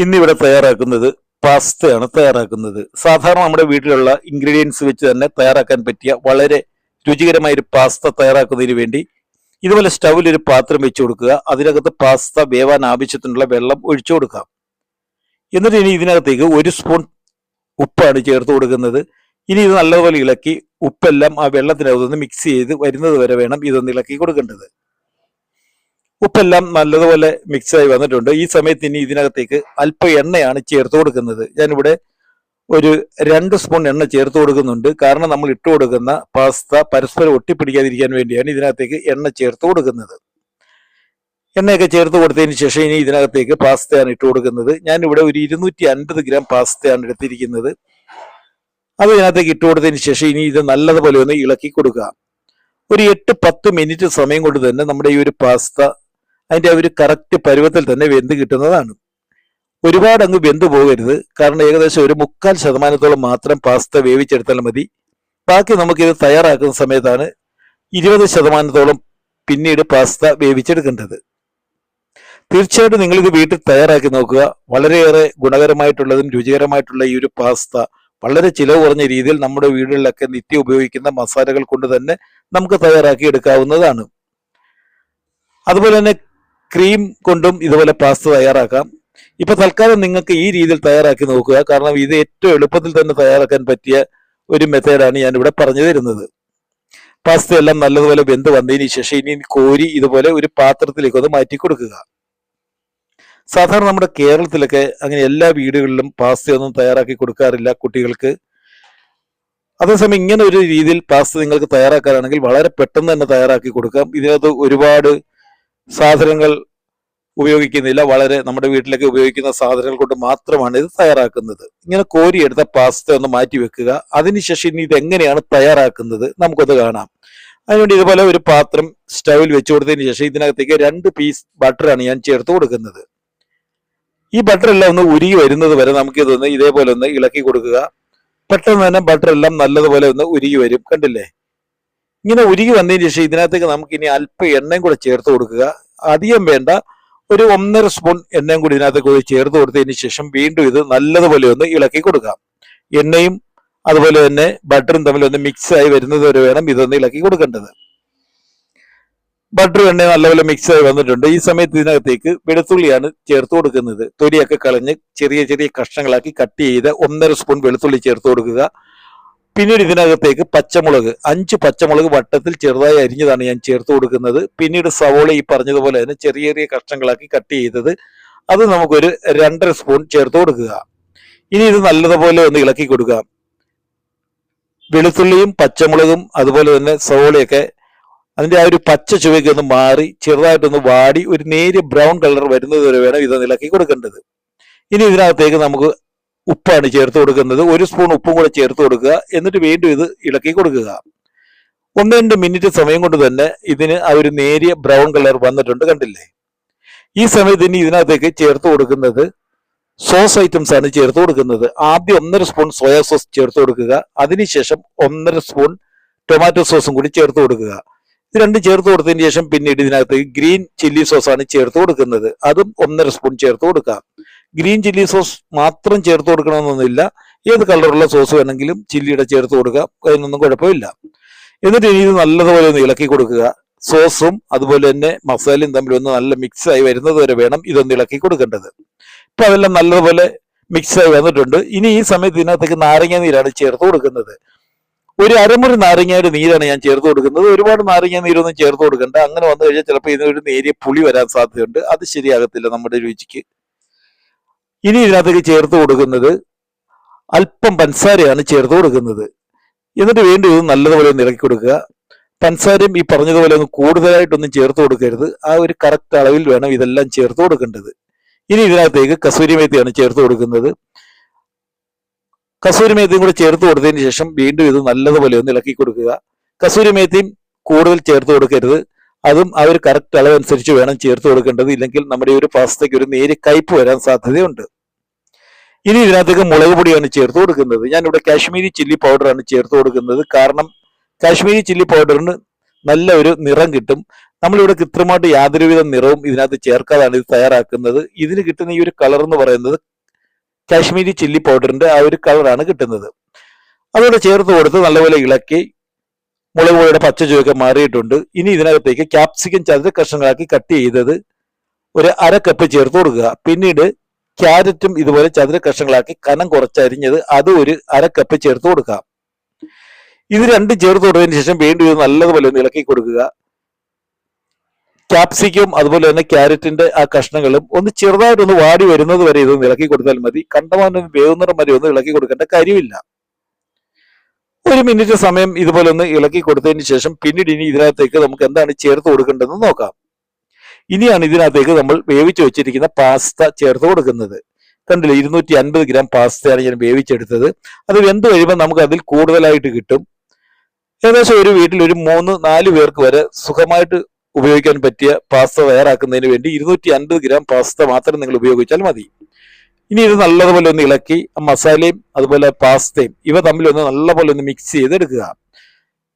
ഇന്നിവിടെ തയ്യാറാക്കുന്നത് പാസ്തയാണ് തയ്യാറാക്കുന്നത്. സാധാരണ നമ്മുടെ വീട്ടിലുള്ള ഇൻഗ്രീഡിയൻസ് വെച്ച് തന്നെ തയ്യാറാക്കാൻ പറ്റിയ വളരെ രുചികരമായ ഒരു പാസ്ത തയ്യാറാക്കുന്നതിന് വേണ്ടി ഇതുപോലെ സ്റ്റൗവിൽ ഒരു പാത്രം വെച്ച് കൊടുക്കുക. അതിനകത്ത് പാസ്ത വേവാൻ ആവശ്യത്തിനുള്ള വെള്ളം ഒഴിച്ചു കൊടുക്കാം. എന്നിട്ട് ഇനി ഇതിനകത്തേക്ക് 1 സ്പൂൺ ഉപ്പാണ് ചേർത്ത് കൊടുക്കുന്നത്. ഇനി ഇത് നല്ലപോലെ ഇളക്കി ഉപ്പെല്ലാം ആ വെള്ളത്തിനകത്തൊന്ന് മിക്സ് ചെയ്ത് വരുന്നത് വരെ വേണം ഇതൊന്ന് ഇളക്കി കൊടുക്കേണ്ടത്. ഉപ്പെല്ലാം നല്ലതുപോലെ മിക്സായി വന്നിട്ടുണ്ട്. ഈ സമയത്ത് ഇനി ഇതിനകത്തേക്ക് അല്പം എണ്ണയാണ് ചേർത്ത് കൊടുക്കുന്നത്. ഞാനിവിടെ ഒരു 2 സ്പൂൺ എണ്ണ ചേർത്ത് കൊടുക്കുന്നുണ്ട്. കാരണം നമ്മൾ ഇട്ട് കൊടുക്കുന്ന പാസ്ത പരസ്പരം ഒട്ടിപ്പിടിക്കാതിരിക്കാൻ വേണ്ടിയാണ് ഇതിനകത്തേക്ക് എണ്ണ ചേർത്ത് കൊടുക്കുന്നത്. എണ്ണയൊക്കെ ചേർത്ത് കൊടുത്തതിന് ശേഷം ഇനി ഇതിനകത്തേക്ക് പാസ്തയാണ് ഇട്ട് കൊടുക്കുന്നത്. ഞാനിവിടെ ഒരു 250 ഗ്രാം പാസ്തയാണ് എടുത്തിരിക്കുന്നത്. അത് ഇതിനകത്തേക്ക് ഇട്ട് കൊടുത്തതിന് ശേഷം ഇനി ഇത് നല്ലതുപോലെ ഒന്ന് ഇളക്കി കൊടുക്കുക. ഒരു 8-10 മിനിറ്റ് സമയം കൊണ്ട് തന്നെ നമ്മുടെ ഈ ഒരു പാസ്ത അതിൻ്റെ ഒരു കറക്റ്റ് പരുവത്തിൽ തന്നെ വെന്ത് കിട്ടുന്നതാണ്. ഒരുപാട് അങ്ങ് വെന്ത് പോകരുത്. കാരണം ഏകദേശം ഒരു 3/4% മാത്രം പാസ്ത വേവിച്ചെടുത്താൽ മതി. ബാക്കി നമുക്കിത് തയ്യാറാക്കുന്ന സമയത്താണ് 20% പിന്നീട് പാസ്ത വേവിച്ചെടുക്കേണ്ടത്. തീർച്ചയായിട്ടും നിങ്ങളിത് വീട്ടിൽ തയ്യാറാക്കി നോക്കുക. വളരെയേറെ ഗുണകരമായിട്ടുള്ളതും രുചികരമായിട്ടുള്ള ഈ ഒരു പാസ്ത വളരെ ചിലവ് കുറഞ്ഞ രീതിയിൽ നമ്മുടെ വീടുകളിലൊക്കെ നിത്യം ഉപയോഗിക്കുന്ന മസാലകൾ കൊണ്ട് തന്നെ നമുക്ക് തയ്യാറാക്കി എടുക്കാവുന്നതാണ്. അതുപോലെ തന്നെ ക്രീം കൊണ്ടും ഇതുപോലെ പാസ്ത തയ്യാറാക്കാം. ഇപ്പൊ തൽക്കാലം നിങ്ങൾക്ക് ഈ രീതിയിൽ തയ്യാറാക്കി നോക്കുക. കാരണം ഇത് ഏറ്റവും എളുപ്പത്തിൽ തന്നെ തയ്യാറാക്കാൻ പറ്റിയ ഒരു മെത്തേഡാണ് ഞാനിവിടെ പറഞ്ഞു തരുന്നത്. പാസ്ത എല്ലാം നല്ലതുപോലെ വെന്ത് വന്നതിന് ശേഷം ഇനി കോരി ഇതുപോലെ ഒരു പാത്രത്തിലേക്ക് ഒന്ന് മാറ്റി കൊടുക്കുക. സാധാരണ നമ്മുടെ കേരളത്തിലൊക്കെ അങ്ങനെ എല്ലാ വീടുകളിലും പാസ്തയൊന്നും തയ്യാറാക്കി കൊടുക്കാറില്ല കുട്ടികൾക്ക്. അതേസമയം ഇങ്ങനെ ഒരു രീതിയിൽ പാസ്ത നിങ്ങൾക്ക് തയ്യാറാക്കാനാണെങ്കിൽ വളരെ പെട്ടെന്ന് തന്നെ തയ്യാറാക്കി കൊടുക്കാം. ഇതിനകത്ത് ഒരുപാട് സാധനങ്ങൾ ഉപയോഗിക്കുന്നില്ല. വളരെ നമ്മുടെ വീട്ടിലൊക്കെ ഉപയോഗിക്കുന്ന സാധനങ്ങൾ കൊണ്ട് മാത്രമാണ് ഇത് തയ്യാറാക്കുന്നത്. ഇങ്ങനെ കോരിയെടുത്ത പാസ്ത ഒന്ന് മാറ്റി വെക്കുക. അതിനുശേഷം ഇനി ഇതെങ്ങനെയാണ് തയ്യാറാക്കുന്നത് നമുക്കൊന്ന് കാണാം. അതിനുവേണ്ടി ഇതുപോലെ ഒരു പാത്രം സ്റ്റൗവിൽ വെച്ച് കൊടുത്തതിന് ശേഷം ഇതിനകത്തേക്ക് 2 പീസ് ബട്ടറാണ് ഞാൻ ചേർത്ത് കൊടുക്കുന്നത്. ഈ ബട്ടർ എല്ലാം ഒന്ന് ഉരുകി വരുന്നത് വരെ നമുക്ക് ഇതൊന്ന് ഇതേപോലെ ഒന്ന് ഇളക്കി കൊടുക്കുക. പെട്ടെന്ന് തന്നെ ബട്ടർ എല്ലാം നല്ലതുപോലെ ഒന്ന് ഉരുകി വരും. കണ്ടില്ലേ? ഇങ്ങനെ ഉരുകി വന്നതിന് ശേഷം ഇതിനകത്തേക്ക് നമുക്ക് ഇനി അല്പം എണ്ണയും കൂടെ ചേർത്ത് കൊടുക്കുക. അധികം വേണ്ട, ഒരു 1.5 സ്പൂൺ എണ്ണയും കൂടി ഇതിനകത്തേക്ക് ചേർത്ത് കൊടുത്തതിന് ശേഷം വീണ്ടും ഇത് നല്ലതുപോലെ ഒന്ന് ഇളക്കി കൊടുക്കാം. എണ്ണയും അതുപോലെ തന്നെ ബട്ടറും തമ്മിൽ ഒന്ന് മിക്സ് ആയി വരുന്നത് വരെ വേണം ഇതൊന്ന് ഇളക്കി കൊടുക്കേണ്ടത്. ബട്ടർ എണ്ണ നല്ലപോലെ മിക്സ് ആയി വന്നിട്ടുണ്ട്. ഈ സമയത്ത് ഇതിനകത്തേക്ക് വെളുത്തുള്ളിയാണ് ചേർത്ത് കൊടുക്കുന്നത്. തൊലിയൊക്കെ കളഞ്ഞ് ചെറിയ ചെറിയ കഷ്ണങ്ങളാക്കി കട്ട് ചെയ്ത് 1.5 സ്പൂൺ വെളുത്തുള്ളി ചേർത്ത് കൊടുക്കുക. പിന്നീട് ഇതിനകത്തേക്ക് പച്ചമുളക് 5 പച്ചമുളക് വട്ടത്തിൽ ചെറുതായി അരിഞ്ഞതാണ് ഞാൻ ചേർത്ത് കൊടുക്കുന്നത്. പിന്നീട് സവോള ഈ പറഞ്ഞതുപോലെ തന്നെ ചെറിയ ചെറിയ കഷ്ണങ്ങളാക്കി കട്ട് ചെയ്തത് അത് നമുക്കൊരു 2.5 സ്പൂൺ ചേർത്ത് കൊടുക്കുക. ഇനി ഇത് നല്ലതുപോലെ ഒന്ന് ഇളക്കി കൊടുക്കുക. വെളുത്തുള്ളിയും പച്ചമുളകും അതുപോലെ തന്നെ സവോളയൊക്കെ അതിന്റെ ആ ഒരു പച്ച ചുവയ്ക്ക് ഒന്ന് മാറി ചെറുതായിട്ടൊന്ന് വാടി ഒരു നേരിയ ബ്രൗൺ കളർ വരുന്നത് വരെ വേണം ഇതൊന്ന് ഇളക്കി കൊടുക്കേണ്ടത്. ഇനി ഇതിനകത്തേക്ക് നമുക്ക് ഉപ്പാണ് ചേർത്ത് കൊടുക്കുന്നത്. 1 സ്പൂൺ ഉപ്പും കൂടെ ചേർത്ത് കൊടുക്കുക. എന്നിട്ട് വീണ്ടും ഇത് ഇളക്കി കൊടുക്കുക. 1-2 മിനിറ്റ് സമയം കൊണ്ട് തന്നെ ഇതിന് ആ ഒരു നേരിയ ബ്രൗൺ കളർ വന്നിട്ടുണ്ട്. കണ്ടില്ലേ? ഈ സമയത്ത് ഇനി ഇതിനകത്തേക്ക് ചേർത്ത് കൊടുക്കുന്നത് സോസ് ഐറ്റംസ് ആണ് ചേർത്ത് കൊടുക്കുന്നത്. ആദ്യം 1.5 സ്പൂൺ സോയാ സോസ് ചേർത്ത് കൊടുക്കുക. അതിനുശേഷം 1.5 സ്പൂൺ ടൊമാറ്റോ സോസും കൂടി ചേർത്ത് കൊടുക്കുക. ഇത് രണ്ടും ചേർത്ത് കൊടുത്തതിന് ശേഷം പിന്നീട് ഇതിനകത്തേക്ക് ഗ്രീൻ ചില്ലി സോസ് ആണ് ചേർത്ത് കൊടുക്കുന്നത്. അതും 1.5 സ്പൂൺ ചേർത്ത് കൊടുക്കാം. ഗ്രീൻ ചില്ലി സോസ് മാത്രം ചേർത്ത് കൊടുക്കണമെന്നൊന്നുമില്ല. ഏത് കളറുള്ള സോസ് വേണമെങ്കിലും ചില്ലിയുടെ ചേർത്ത് കൊടുക്കാം. അതിനൊന്നും കുഴപ്പമില്ല. എന്നിട്ട് ഇനി ഇത് നല്ലതുപോലെ ഒന്ന് ഇളക്കി കൊടുക്കുക. സോസും അതുപോലെ തന്നെ മസാലയും തമ്മിൽ ഒന്ന് നല്ല മിക്സ് ആയി വരുന്നത് വരെ വേണം ഇതൊന്ന് ഇളക്കി കൊടുക്കേണ്ടത്. ഇപ്പൊ അതെല്ലാം നല്ലതുപോലെ മിക്സ് ആയി വന്നിട്ടുണ്ട്. ഇനി ഈ സമയത്ത് ഇതിനകത്തേക്ക് നാരങ്ങ നീരാണ് ചേർത്ത് കൊടുക്കുന്നത്. ഒരു അരമുറി നാരങ്ങയുടെ നീരാണ് ഞാൻ ചേർത്ത് കൊടുക്കുന്നത്. ഒരുപാട് നാരങ്ങ നീരൊന്നും ചേർത്ത് കൊടുക്കണ്ട. അങ്ങനെ വന്നു കഴിഞ്ഞാൽ ചിലപ്പോൾ ഇതിനൊരു നേരിയ പുളി വരാൻ സാധ്യതയുണ്ട്. അത് ശരിയാകത്തില്ല നമ്മുടെ രുചിക്ക്. ഇനി ഇതിനകത്തേക്ക് ചേർത്ത് കൊടുക്കുന്നത് അല്പം പഞ്ചസാരയാണ് ചേർത്ത് കൊടുക്കുന്നത്. എന്നിട്ട് വീണ്ടും ഇത് നല്ലതുപോലെ ഒന്ന് ഇളക്കി കൊടുക്കുക. പഞ്ചസാരയും ഈ പറഞ്ഞതുപോലെ ഒന്ന് കൂടുതലായിട്ടൊന്നും ചേർത്ത് കൊടുക്കരുത്. ആ ഒരു കറക്റ്റ് അളവിൽ വേണം ഇതെല്ലാം ചേർത്ത് കൊടുക്കേണ്ടത്. ഇനി ഇതിനകത്തേക്ക് കസൂരി മേത്തിയാണ് ചേർത്ത് കൊടുക്കുന്നത്. കസൂരി മേത്തിയും കൂടെ ചേർത്ത് കൊടുത്തതിന് ശേഷം വീണ്ടും ഇത് നല്ലതുപോലെ ഒന്ന് ഇളക്കി കൊടുക്കുക. കസൂരി മേത്തിയും കൂടുതൽ ചേർത്ത് കൊടുക്കരുത്. അതും ആ ഒരു കറക്റ്റ് അളവനുസരിച്ച് വേണം ചേർത്ത് കൊടുക്കേണ്ടത്. ഇല്ലെങ്കിൽ നമ്മുടെ ഒരു പാസ്തയ്ക്ക് ഒരു നേരിയ കയ്പ് വരാൻ സാധ്യതയുണ്ട്. ഇനി ഇതിനകത്തേക്ക് മുളക് പൊടിയാണ് ചേർത്ത് കൊടുക്കുന്നത്. ഞാനിവിടെ കാശ്മീരി ചില്ലി പൗഡറാണ് ചേർത്ത് കൊടുക്കുന്നത്. കാരണം കാശ്മീരി ചില്ലി പൗഡറിന് നല്ല ഒരു നിറം കിട്ടും. നമ്മളിവിടെ കൃത്രിമമായിട്ട് യാതൊരുവിധ നിറവും ഇതിനകത്ത് ചേർക്കാതാണ് ഇത് തയ്യാറാക്കുന്നത്. ഇതിന് കിട്ടുന്ന ഈ ഒരു കളർ എന്ന് പറയുന്നത് കാശ്മീരി ചില്ലി പൗഡറിന്റെ ആ ഒരു കളറാണ് കിട്ടുന്നത്. അതോടെ ചേർത്ത് കൊടുത്ത് നല്ലപോലെ ഇളക്കി മുളക് പൊടിയുടെ പച്ച ചുവയൊക്കെ മാറിയിട്ടുണ്ട്. ഇനി ഇതിനകത്തേക്ക് ക്യാപ്സിക്കം ചതുര കഷ്ണങ്ങളാക്കി കട്ട് ചെയ്തത് ഒരു 1/2 കപ്പ് ചേർത്ത് കൊടുക്കുക. പിന്നീട് ക്യാരറ്റും ഇതുപോലെ ചതുര കഷ്ണങ്ങളാക്കി കനം കുറച്ചരിഞ്ഞത് അത് ഒരു 1/2 കപ്പ് ചേർത്ത് കൊടുക്കാം. ഇത് രണ്ടും ചേർത്ത് കൊടുത്തതിന് ശേഷം വീണ്ടും ഇത് നല്ലതുപോലെ ഒന്ന് ഇളക്കി കൊടുക്കുക. ക്യാപ്സിക്കം അതുപോലെ തന്നെ ക്യാരറ്റിന്റെ ആ കഷ്ണങ്ങളും ഒന്ന് ചെറുതായിട്ടൊന്ന് വാടി വരുന്നത് വരെ ഇതൊന്ന് ഇളക്കി കൊടുത്താൽ മതി. കണ്ടമാനം വേവുന്നിടം വരെ ഒന്നും ഇളക്കി കൊടുക്കേണ്ട കാര്യമില്ല. 1 മിനിറ്റ് സമയം ഇതുപോലെ ഒന്ന് ഇളക്കി കൊടുത്തതിന് ശേഷം പിന്നീട് ഇനി ഇതിനകത്തേക്ക് നമുക്ക് എന്താണ് ചേർത്ത് കൊടുക്കേണ്ടതെന്ന് നോക്കാം. ഇനിയാണ് ഇതിനകത്തേക്ക് നമ്മൾ വേവിച്ച് വെച്ചിരിക്കുന്ന പാസ്ത ചേർത്ത് കൊടുക്കുന്നത്. കണ്ടില്ലേ, 250 ഗ്രാം പാസ്തയാണ് ഞാൻ വേവിച്ചെടുത്തത്. അത് വെന്ത് കഴിയുമ്പോൾ നമുക്ക് അതിൽ കൂടുതലായിട്ട് കിട്ടും. ഏകദേശം ഒരു വീട്ടിൽ ഒരു 3-4 പേർക്ക് വരെ സുഖമായിട്ട് ഉപയോഗിക്കാൻ പറ്റിയ പാസ്ത തയ്യാറാക്കുന്നതിന് വേണ്ടി 250 ഗ്രാം പാസ്ത മാത്രം നിങ്ങൾ ഉപയോഗിച്ചാൽ മതി. ഇനി ഇത് നല്ലതുപോലെ ഒന്ന് ഇളക്കി മസാലയും അതുപോലെ പാസ്തയും ഇവ തമ്മിലൊന്ന് നല്ലപോലെ ഒന്ന് മിക്സ് ചെയ്തെടുക്കുക.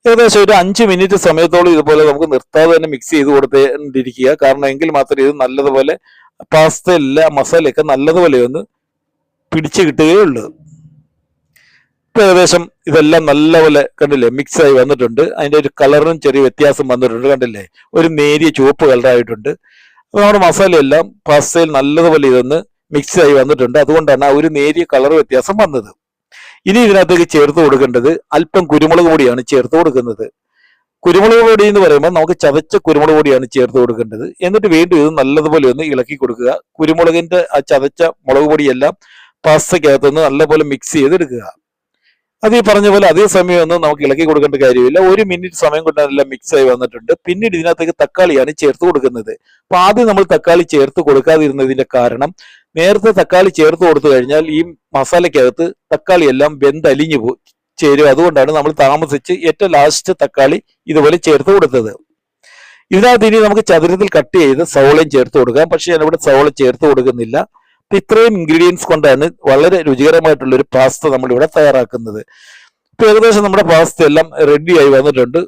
ഏകദേശം ഒരു 5 മിനിറ്റ് സമയത്തോളം ഇതുപോലെ നമുക്ക് നിർത്താതെ തന്നെ മിക്സ് ചെയ്ത് കൊടുത്തേണ്ടിരിക്കുക. കാരണം എങ്കിൽ മാത്രമേ ഇത് നല്ലതുപോലെ പാസ്തയിലെ മസാലയൊക്കെ നല്ലതുപോലെ ഒന്ന് പിടിച്ചു കിട്ടുകയുള്ളൂ. ഇപ്പൊ ഏകദേശം ഇതെല്ലാം നല്ലപോലെ കണ്ടില്ലേ മിക്സ് ആയി വന്നിട്ടുണ്ട്. അതിന്റെ ഒരു കളറിനും ചെറിയ വ്യത്യാസം വന്നിട്ടുണ്ട്. കണ്ടില്ലേ, ഒരു നേരിയ ചുവപ്പ് കളറായിട്ടുണ്ട്. അപ്പൊ നമ്മുടെ മസാലയെല്ലാം പാസ്തയിൽ നല്ലതുപോലെ ഇതൊന്ന് മിക്സ് ആയി വന്നിട്ടുണ്ട്. അതുകൊണ്ടാണ് ആ ഒരു നേരിയ കളർ വ്യത്യാസം വന്നത്. ഇനി ഇതിനകത്തേക്ക് ചേർത്ത് കൊടുക്കേണ്ടത് അല്പം കുരുമുളക് പൊടിയാണ് ചേർത്ത് കൊടുക്കുന്നത്. കുരുമുളക് പൊടി എന്ന് പറയുമ്പോൾ നമുക്ക് ചതച്ച കുരുമുളക് പൊടിയാണ് ചേർത്ത് കൊടുക്കേണ്ടത്. എന്നിട്ട് വീണ്ടും ഇത് നല്ലതുപോലെ ഒന്ന് ഇളക്കി കൊടുക്കുക. കുരുമുളകിന്റെ ആ ചതച്ച മുളക് പൊടിയെല്ലാം പാസ്തയ്ക്കകത്തുനിന്ന് നല്ലപോലെ മിക്സ് ചെയ്തെടുക്കുക. അത് ഈ പറഞ്ഞ പോലെ അതേ സമയമൊന്നും നമുക്ക് ഇളക്കി കൊടുക്കേണ്ട കാര്യമില്ല. 1 മിനിറ്റ് സമയം കൊണ്ട് അതെല്ലാം മിക്സ് ആയി വന്നിട്ടുണ്ട്. പിന്നീട് ഇതിനകത്തേക്ക് തക്കാളിയാണ് ചേർത്ത് കൊടുക്കുന്നത്. അപ്പൊ ആദ്യം നമ്മൾ തക്കാളി ചേർത്ത് കൊടുക്കാതിരുന്നതിന്റെ കാരണം നേരത്തെ തക്കാളി ചേർത്ത് കൊടുത്തു കഴിഞ്ഞാൽ ഈ മസാലയ്ക്കകത്ത് തക്കാളി എല്ലാം വെന്തലിഞ്ഞു ചേരും. അതുകൊണ്ടാണ് നമ്മൾ താമസിച്ച് ഏറ്റവും ലാസ്റ്റ് തക്കാളി ഇതുപോലെ ചേർത്ത് കൊടുത്തത്. ഇതിനകത്ത് ഇനി നമുക്ക് ചതുരത്തിൽ കട്ട് ചെയ്ത് സവോളയും ചേർത്ത് കൊടുക്കാം. പക്ഷെ ഞാനിവിടെ സവോള ചേർത്ത് കൊടുക്കുന്നില്ല. ഇത്രയും ഇൻഗ്രീഡിയൻസ് കൊണ്ടാണ് വളരെ രുചികരമായിട്ടുള്ള ഒരു പാസ്ത നമ്മളിവിടെ തയ്യാറാക്കുന്നത്. ഇപ്പൊ ഏകദേശം നമ്മുടെ പാസ്ത എല്ലാം റെഡി ആയി വന്നിട്ടുണ്ട്.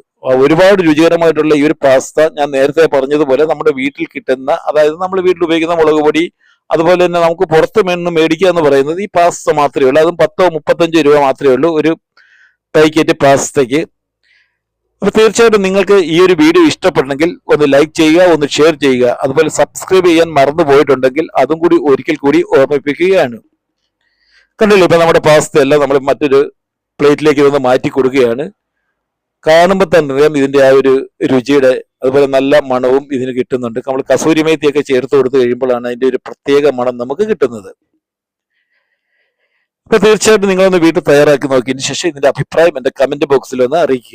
ഒരുപാട് രുചികരമായിട്ടുള്ള ഈ ഒരു പാസ്ത ഞാൻ നേരത്തെ പറഞ്ഞതുപോലെ നമ്മുടെ വീട്ടിൽ കിട്ടുന്ന, അതായത് നമ്മൾ വീട്ടിൽ ഉപയോഗിക്കുന്ന മുളക് പൊടി അതുപോലെ തന്നെ നമുക്ക് പുറത്ത് നിന്ന് മേടിക്കുക എന്ന് പറയുന്നത് ഈ പാസ്ത മാത്രമേ ഉള്ളൂ. അതും 10-35 രൂപ മാത്രമേ ഉള്ളൂ ഒരു പാക്കറ്റ് പാസ്തയ്ക്ക്. അപ്പൊ തീർച്ചയായിട്ടും നിങ്ങൾക്ക് ഈ ഒരു വീഡിയോ ഇഷ്ടപ്പെട്ടെങ്കിൽ ഒന്ന് ലൈക്ക് ചെയ്യുക, ഒന്ന് ഷെയർ ചെയ്യുക. അതുപോലെ സബ്സ്ക്രൈബ് ചെയ്യാൻ മറന്നു പോയിട്ടുണ്ടെങ്കിൽ അതും കൂടി ഒരിക്കൽ കൂടി ഓർമ്മിപ്പിക്കുകയാണ്. കണ്ടില്ലേ, ഇപ്പൊ നമ്മുടെ പാസ്ത എല്ലാം നമ്മൾ മറ്റൊരു പ്ലേറ്റിലേക്ക് ഒന്ന് മാറ്റി കൊടുക്കുകയാണ്. കാണുമ്പോൾ തന്നെ അറിയാം ഇതിന്റെ ആ ഒരു രുചിയുടെ അതുപോലെ നല്ല മണവും ഇതിന് കിട്ടുന്നുണ്ട്. നമ്മൾ കസൂരി മേത്തിയൊക്കെ ചേർത്ത് കൊടുത്തു കഴിയുമ്പോഴാണ് അതിന്റെ ഒരു പ്രത്യേക മണം നമുക്ക് കിട്ടുന്നത്. അപ്പൊ തീർച്ചയായിട്ടും നിങ്ങളൊന്ന് വീട്ടിൽ തയ്യാറാക്കി നോക്കിയതിന് ശേഷം ഇതിന്റെ അഭിപ്രായം എന്റെ കമന്റ് ബോക്സിൽ ഒന്ന് അറിയിക്കുക.